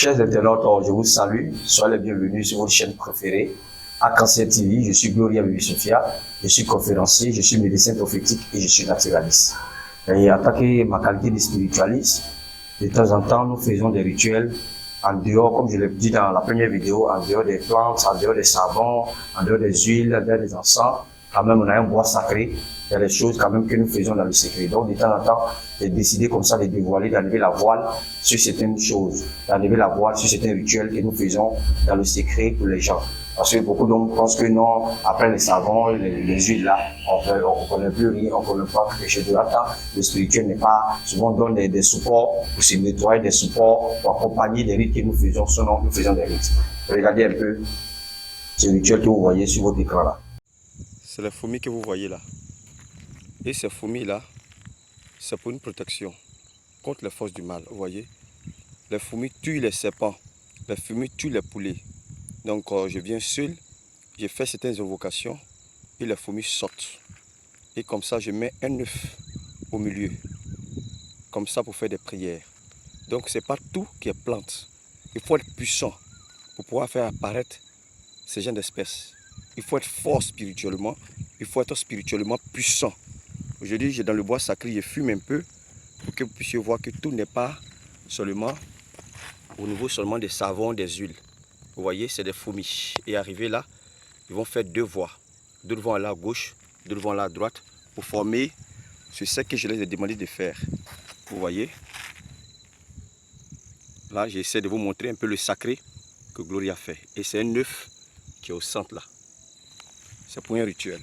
Chers internautes, je vous salue. Soyez les bienvenus sur votre chaîne préférée, Arc-en-Ciel TV. Je suis Gloria Bibi Sophia. Je suis conférencier, je suis médecin prophétique et je suis naturaliste. Et en tant que ma qualité de spiritualiste, de temps en temps, nous faisons des rituels en dehors, comme je l'ai dit dans la première vidéo, en dehors des plantes, en dehors des savons, en dehors des huiles, en dehors des encens. Quand même, on a un bois sacré. Il y a des choses quand même que nous faisons dans le secret. Donc, de temps en temps, j'ai décidé comme ça de dévoiler, d'enlever la voile sur certaines choses, d'enlever la voile sur certains rituels que nous faisons dans le secret pour les gens. Parce que beaucoup d'hommes pensent que non, après les savons, les huiles là, on ne connaît plus rien, on ne connaît pas quelque chose de là-dedans. Le spirituel n'est pas, souvent on donne des supports pour se nettoyer, des supports pour accompagner des rites que nous faisons, sinon nous faisons des rites. Regardez un peu ce rituel que vous voyez sur votre écran là. C'est la fourmi que vous voyez là. Et ces fourmis-là, c'est pour une protection contre les forces du mal. Vous voyez, les fourmis tuent les serpents, les fourmis tuent les poulets. Donc je viens seul, j'ai fait certaines invocations et les fourmis sortent. Et comme ça, je mets un œuf au milieu, comme ça pour faire des prières. Donc c'est pas tout qui est plante. Il faut être puissant pour pouvoir faire apparaître ces genres d'espèces. Il faut être fort spirituellement, il faut être spirituellement puissant. Aujourd'hui, j'ai dans le bois sacré, je fume un peu pour que vous puissiez voir que tout n'est pas seulement au niveau seulement des savons, des huiles. Vous voyez, c'est des fourmis. Et arrivé là, ils vont faire deux voies. Deux vont là à gauche, deux vont là à droite pour former ce que je les ai demandé de faire. Vous voyez, là, j'essaie de vous montrer un peu le sacré que Gloria a fait. Et c'est un œuf qui est au centre là. C'est pour un rituel.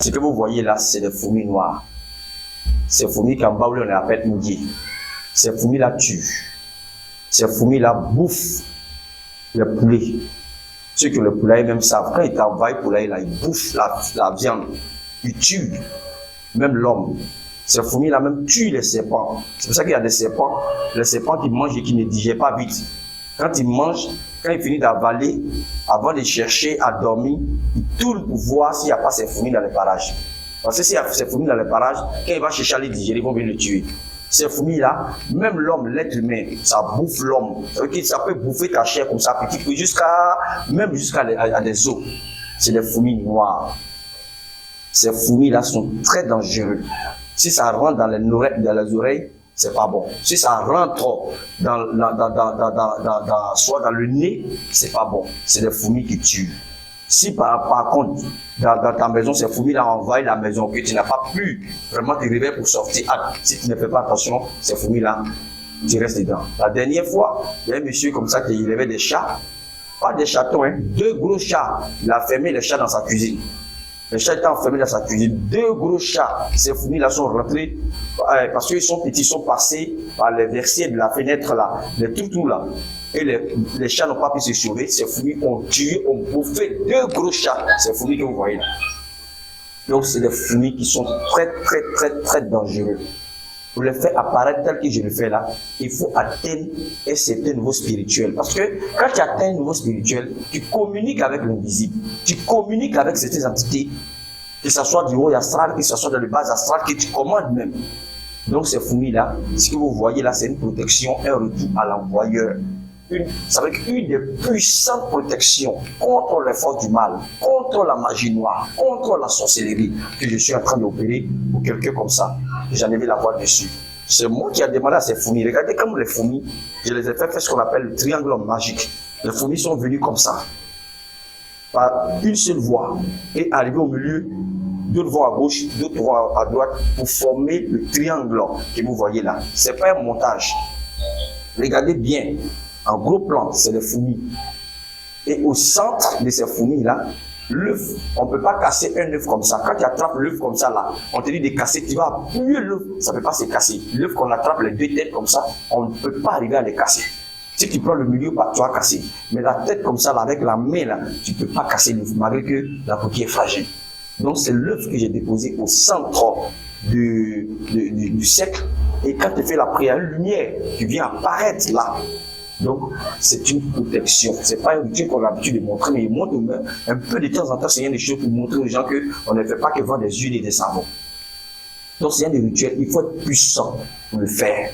Ce que vous voyez là, c'est des fourmis noires. Ces fourmis qu'en bas, on les appelle Mouguier. Ces fourmis-là tuent. Ces fourmis-là bouffent les poulets. Ceux que le poulet même savent, quand ils travaillent le poulet, là, ils bouffent la viande. Ils tuent même l'homme. Ces fourmis-là même tuent les serpents. C'est pour ça qu'il y a des serpents. Les serpents qui mangent et qui ne digèrent pas vite. Quand ils mangent, quand ils finissent d'avaler, avant de chercher à dormir, ils tournent pour voir s'il n'y a pas ces fourmis dans les parages. Parce que s'il y a ces fourmis dans les parages, quand il va chercher à les digérer, ils vont venir le tuer. Ces fourmis-là, même l'homme, l'être humain, ça bouffe l'homme. Ça peut bouffer ta chair comme ça, petit peu, même jusqu'à des os. C'est des fourmis noires. Ces fourmis-là sont très dangereuses. Si ça rentre dans les oreilles, c'est pas bon. Si ça rentre soit dans le nez, c'est pas bon. C'est des fourmis qui tuent. Si par contre, dans ta maison, ces fourmis-là envahissent la maison, que tu n'as pas pu vraiment te réveiller pour sortir, si tu ne fais pas attention, ces fourmis-là, tu restes dedans. La dernière fois, il y a un monsieur comme ça qui élevait des chats, pas des chatons, hein, deux gros chats. Il a fermé les chats dans sa cuisine. Les chats étaient enfermés dans sa cuisine. Deux gros chats. Ces fourmis-là sont rentrés parce qu'ils sont petits, ils sont passés par les versets de la fenêtre là, les toutous là. Et les chats n'ont pas pu se sauver. Ces fourmis ont tué, ont bouffé deux gros chats. Ces fourmis que vous voyez là. Donc c'est des fourmis qui sont très dangereuses. Pour les faire apparaître tel que je le fais là, il faut atteindre un certain niveau spirituel. Parce que quand tu atteins un niveau spirituel, tu communiques avec l'invisible. Tu communiques avec certaines entités, que ce soit du haut astral, que ce soit dans le bas astral, que tu commandes même. Donc ces fourmis-là, ce que vous voyez là, c'est une protection, un retour à l'envoyeur. Ça veut dire une des puissantes protections contre les forces du mal, contre la magie noire, contre la sorcellerie que je suis en train d'opérer pour quelqu'un comme ça. J'en ai vu la voix dessus. C'est moi qui ai demandé à ces fourmis. Regardez comme les fourmis, je les ai fait ce qu'on appelle le triangle magique. Les fourmis sont venues comme ça, par une seule voie, et arrivées au milieu, d'autres voies à gauche, d'autres voies à droite, pour former le triangle que vous voyez là. Ce n'est pas un montage. Regardez bien. En gros plan, c'est les fourmis. Et au centre de ces fourmis-là, l'œuf, on ne peut pas casser un œuf comme ça. Quand tu attrapes l'œuf comme ça, là, on te dit de casser, tu vas appuyer l'œuf, ça ne peut pas se casser. L'œuf qu'on attrape les deux têtes comme ça, on ne peut pas arriver à les casser. Si tu prends le milieu, tu vas casser. Mais la tête comme ça, là, avec la main, là, tu ne peux pas casser l'œuf, malgré que la coquille est fragile. Donc c'est l'œuf que j'ai déposé au centre du cercle. Et quand tu fais la prière, une lumière qui vient apparaître là. Donc, c'est une protection. Ce n'est pas un rituel qu'on a l'habitude de montrer, mais il montre un peu de temps en temps, c'est des choses pour montrer aux gens qu'on ne fait pas que vendre des huiles et des savons. Donc, c'est un des rituels, il faut être puissant pour le faire.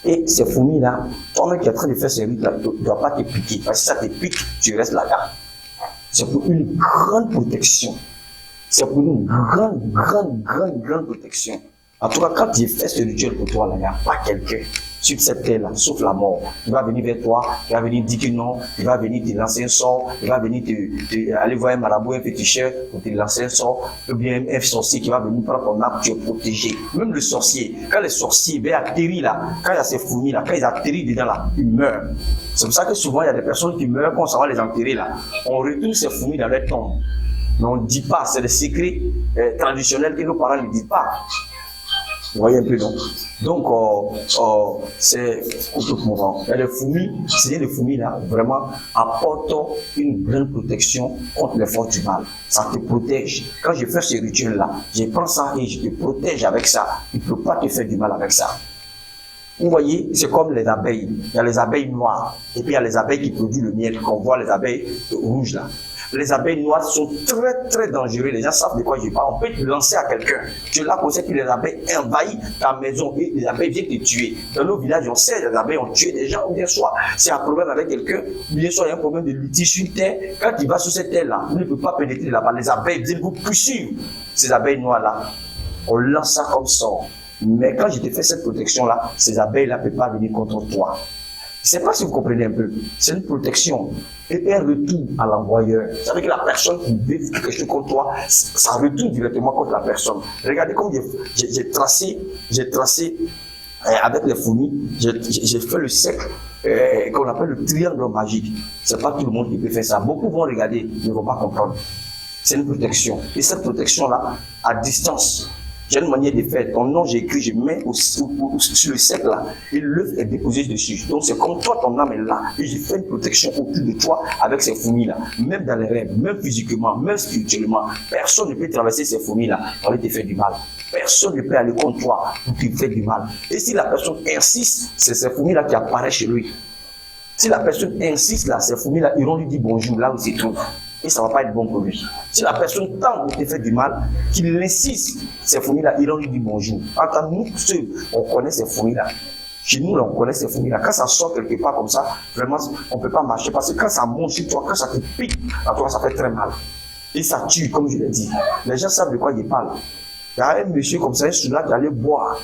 Et ces fourmis-là, toi-même qui es en train de faire ces rites-là, ne dois pas te piquer. Parce que si ça te pique, tu restes là-bas. C'est pour une grande protection. C'est pour une grande protection. En tout cas, quand tu fais ce rituel pour toi, il n'y a pas quelqu'un sur cette terre-là, sauf la mort. Il va venir vers toi, il va venir dire que non, il va venir te lancer un sort, il va venir aller voir un marabout, un féticheur pour te lancer un sort, ou bien un sorcier qui va venir prendre ton arme, tu es protégé. Même le sorcier, quand les sorciers viennent atterrir là, quand il y a ces fourmis là, quand ils atterrissent dedans là, ils meurent. C'est pour ça que souvent il y a des personnes qui meurent quand on s'en va les enterrer là. On retourne ces fourmis dans leur tombe. Mais on ne dit pas, c'est des secrets traditionnels que nos parents ne disent pas. Vous voyez un peu, non? Donc, c'est tout mouvant. Et les fourmis, c'est des fourmis là, vraiment apportent une grande protection contre les forces du mal. Ça te protège. Quand je fais ce rituel-là, je prends ça et je te protège avec ça. Il ne peut pas te faire du mal avec ça. Vous voyez, c'est comme les abeilles. Il y a les abeilles noires et puis il y a les abeilles qui produisent le miel, qu'on voit les abeilles rouges là. Les abeilles noires sont très dangereuses. Les gens savent de quoi je parle. On peut te lancer à quelqu'un. Tu es là pour ça que les abeilles envahissent ta maison et les abeilles viennent te tuer. Dans nos villages, on sait les abeilles ont tué des gens. Ou bien soit c'est un problème avec quelqu'un, bien soit il y a un problème de litige sur une terre. Quand il va sur cette terre-là, il ne peut pas pénétrer là-bas. Les abeilles viennent vous poursuivre. Ces abeilles noires-là, on lance ça comme ça. Mais quand je te fais cette protection-là, ces abeilles-là ne peuvent pas venir contre toi. Je ne sais pas si vous comprenez un peu. C'est une protection. Et un retour à l'envoyeur. Ça veut dire que la personne qui veut quelque chose contre toi, ça retourne directement contre la personne. Regardez comme j'ai tracé avec les fourmis, j'ai fait le cercle qu'on appelle le triangle magique. C'est pas tout le monde qui peut faire ça. Beaucoup vont regarder, ils ne vont pas comprendre. C'est une protection. Et cette protection-là, à distance, j'ai une manière de faire. Ton nom, j'écris, je mets sur le cercle là, et l'œuf est déposé dessus. Donc c'est comme toi, ton âme est là, et je fais une protection autour de toi avec ces fourmis-là. Même dans les rêves, même physiquement, même spirituellement, personne ne peut traverser ces fourmis-là pour aller te faire du mal. Personne ne peut aller contre toi pour te faire du mal. Et si la personne insiste, c'est ces fourmis-là qui apparaissent chez lui. Si la personne insiste là, ces fourmis-là iront lui dire bonjour là où il se trouve. Et ça ne va pas être bon pour lui. Si la personne tente de te faire du mal, qu'il insiste, ces fourmis-là, ils vont lui dire bonjour. Quand nous seuls, on connaît ces fourmis-là. Chez nous, là, on connaît ces fourmis-là. Quand ça sort quelque part comme ça, vraiment, on ne peut pas marcher. Parce que quand ça monte sur toi, quand ça te pique, à toi, ça fait très mal. Et ça tue, comme je l'ai dit. Les gens savent de quoi ils parlent. Il y a un monsieur comme ça, un soldat qui allait boire.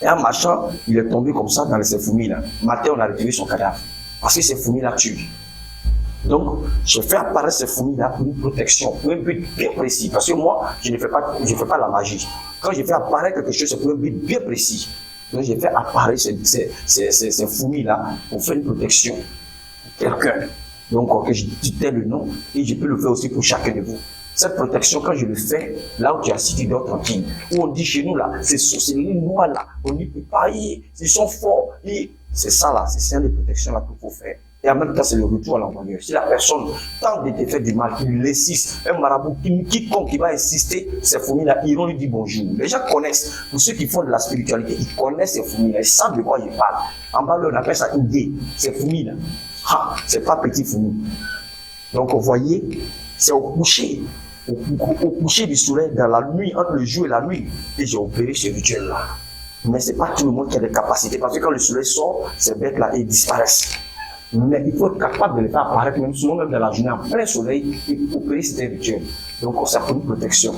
Et en marchant, il est tombé comme ça dans ces fourmis-là. Matin, on a retrouvé son cadavre. Parce que ces fourmis-là tuent. Donc, je fais apparaître ces fourmis-là pour une protection, pour un but bien précis. Parce que moi, je ne fais pas la magie. Quand je fais apparaître quelque chose, c'est pour un but bien précis. Donc, je fais apparaître ces fourmis-là pour faire une protection pour quelqu'un. Donc, que je dis le nom, et je peux le faire aussi pour chacun de vous. Cette protection, quand je le fais, là où tu as cité d'autres tranquille, où on dit chez nous, là, ces sorcelleries noires, là, on n'y peut pas y, ils sont forts, et c'est ça, là, c'est ça les protections, là, qu'il faut faire. Et en même temps, c'est le retour à l'envoyeur. Si la personne tente de te faire du mal, qu'il l'insiste, un marabout, quiconque qui va insister, ces fourmis-là, ils vont lui dire bonjour. Les gens connaissent, pour ceux qui font de la spiritualité, ils connaissent ces fourmis-là, ils savent de quoi ils parlent. En bas, on appelle ça idée, ces fourmis-là. Ah, c'est pas petit fourmi. Donc, vous voyez, c'est au coucher du soleil, dans la nuit, entre le jour et la nuit, et j'ai opéré ce rituel-là. Mais c'est pas tout le monde qui a des capacités, parce que quand le soleil sort, ces bêtes-là, ils disparaissent. Mais il faut être capable de les faire apparaître, même souvent même dans la journée, en plein soleil, et opérer cet rituel. Donc, ça fait une protection.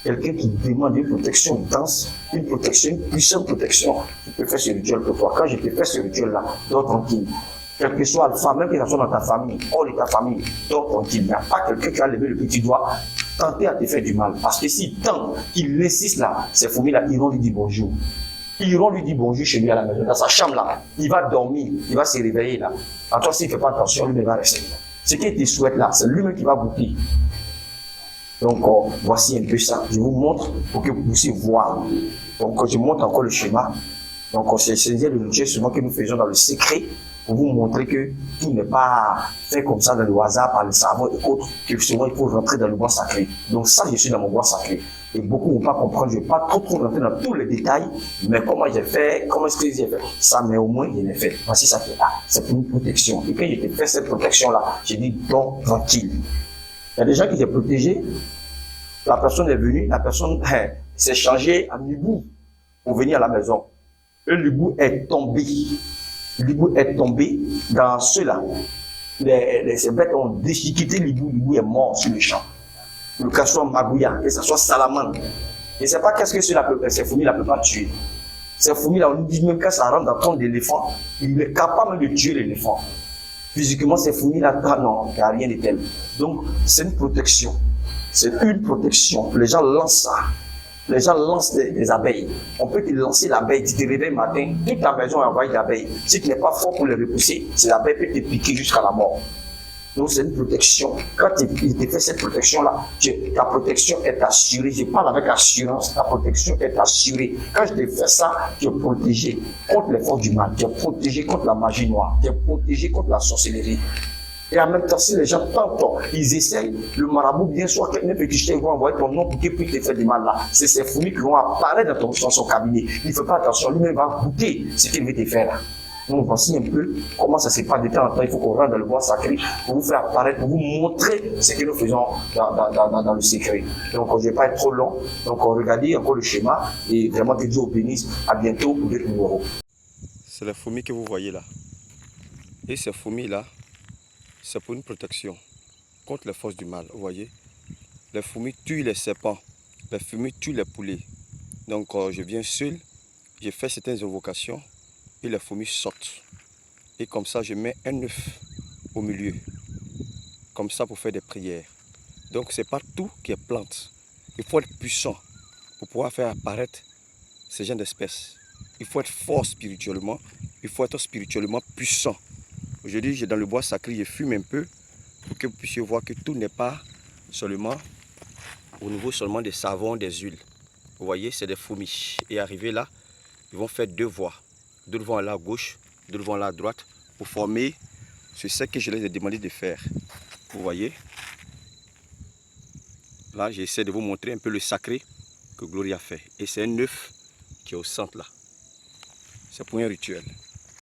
Quelqu'un qui demande une protection dense, une protection, une puissante protection, tu peux faire ce rituel pour toi. Quand je te fais ce rituel-là, dors tranquille. Quel que soit alpha, même que ça soit dans ta famille, hors de ta famille, dors tranquille. Il n'y a pas quelqu'un qui a levé le petit doigt, tenter à te faire du mal. Parce que s'il tente, il insiste là, ces fourmis-là, ils vont lui dire bonjour. Ils iront lui dire bonjour chez lui à la maison, dans sa chambre là. Il va dormir, il va se réveiller là. À toi, s'il ne fait pas attention, lui-même va rester. Ce qu'il te souhaite là, c'est lui-même qui va goûter. Donc, voici un peu ça. Je vous montre pour que vous puissiez voir. Donc, je montre encore le schéma. Donc, c'est le rituel souvent que nous faisons dans le secret pour vous montrer que tout n'est pas fait comme ça dans le hasard par le cerveau et autres, que souvent il faut rentrer dans le bois sacré. Donc, ça, je suis dans mon bois sacré. Et beaucoup ne vont pas comprendre, je ne vais pas trop rentrer dans tous les détails, mais comment j'ai fait, comment est-ce que j'ai fait ça, mais au moins je l'ai fait. Voici ça qui est là, c'est pour une protection. Et quand je t'ai fait cette protection-là, j'ai dit dors tranquille. Il y a des gens qui étaient protégés, la personne est venue, la personne s'est changée en hibou pour venir à la maison. l'hibou est tombé. L'hibou est tombé dans ceux-là. Ces bêtes ont déchiqueté l'hibou. L'hibou est mort sur le champ. Le cas soit magouya, que ce soit salamandre. Je ne sais pas qu'est-ce que ces fourmis-là ne peuvent pas tuer. Ces fourmis-là, on nous dit même quand ça rentre dans le corps d'éléphant, il est capable de tuer l'éléphant. Physiquement, ces fourmis-là, non, il n'y a rien de tel. Donc, c'est une protection. C'est une protection. Les gens lancent ça. Les gens lancent des abeilles. On peut te lancer l'abeille, tu te réveilles le matin, toute ta maison est envahie d'abeilles. Si tu n'es pas fort pour les repousser, ces abeilles peuvent te piquer jusqu'à la mort. Donc c'est une protection. Quand il te fait cette protection-là, ta protection est assurée. Je parle avec assurance, ta protection est assurée. Quand je te fais ça, tu es protégé contre les forces du mal, tu es protégé contre la magie noire, tu es protégé contre la sorcellerie. Et en même temps, si les gens tentent, ils essayent, le marabout, bien sûr, quelqu'un peut qu'ils vont envoyer ton nom pour qu'il puisse te faire du mal là. C'est ces fourmis qui vont apparaître dans son cabinet. Il ne fait pas attention, lui-même va goûter ce qu'il veut te faire là. Donc voici un peu comment ça se passe de temps en temps. Il faut qu'on rentre dans le bois sacré pour vous faire apparaître, pour vous montrer ce que nous faisons dans le secret. Donc je ne vais pas être trop long. Donc regardez encore le schéma et vraiment que Dieu vous bénisse. À bientôt pour d'autres numéros. C'est les fourmis que vous voyez là. Et ces fourmis-là, c'est pour une protection contre les forces du mal. Vous voyez, les fourmis tuent les serpents, les fourmis tuent les poulets. Donc je viens seul, j'ai fait certaines invocations et les fourmis sortent. Et comme ça, je mets un œuf au milieu, comme ça pour faire des prières. Donc c'est pas tout qui est plante. Il faut être puissant pour pouvoir faire apparaître ces genres d'espèces. Il faut être fort spirituellement, il faut être spirituellement puissant. Aujourd'hui, j'ai dans le bois sacré, je fume un peu pour que vous puissiez voir que tout n'est pas seulement au niveau seulement des savons, des huiles. Vous voyez, c'est des fourmis. Et arrivé là, ils vont faire deux voies. Deux vont là à gauche, deux vont là à droite pour former ce que je les ai demandé de faire. Vous voyez, là, j'essaie de vous montrer un peu le sacré que Gloria fait. Et c'est un œuf qui est au centre là. C'est pour un rituel.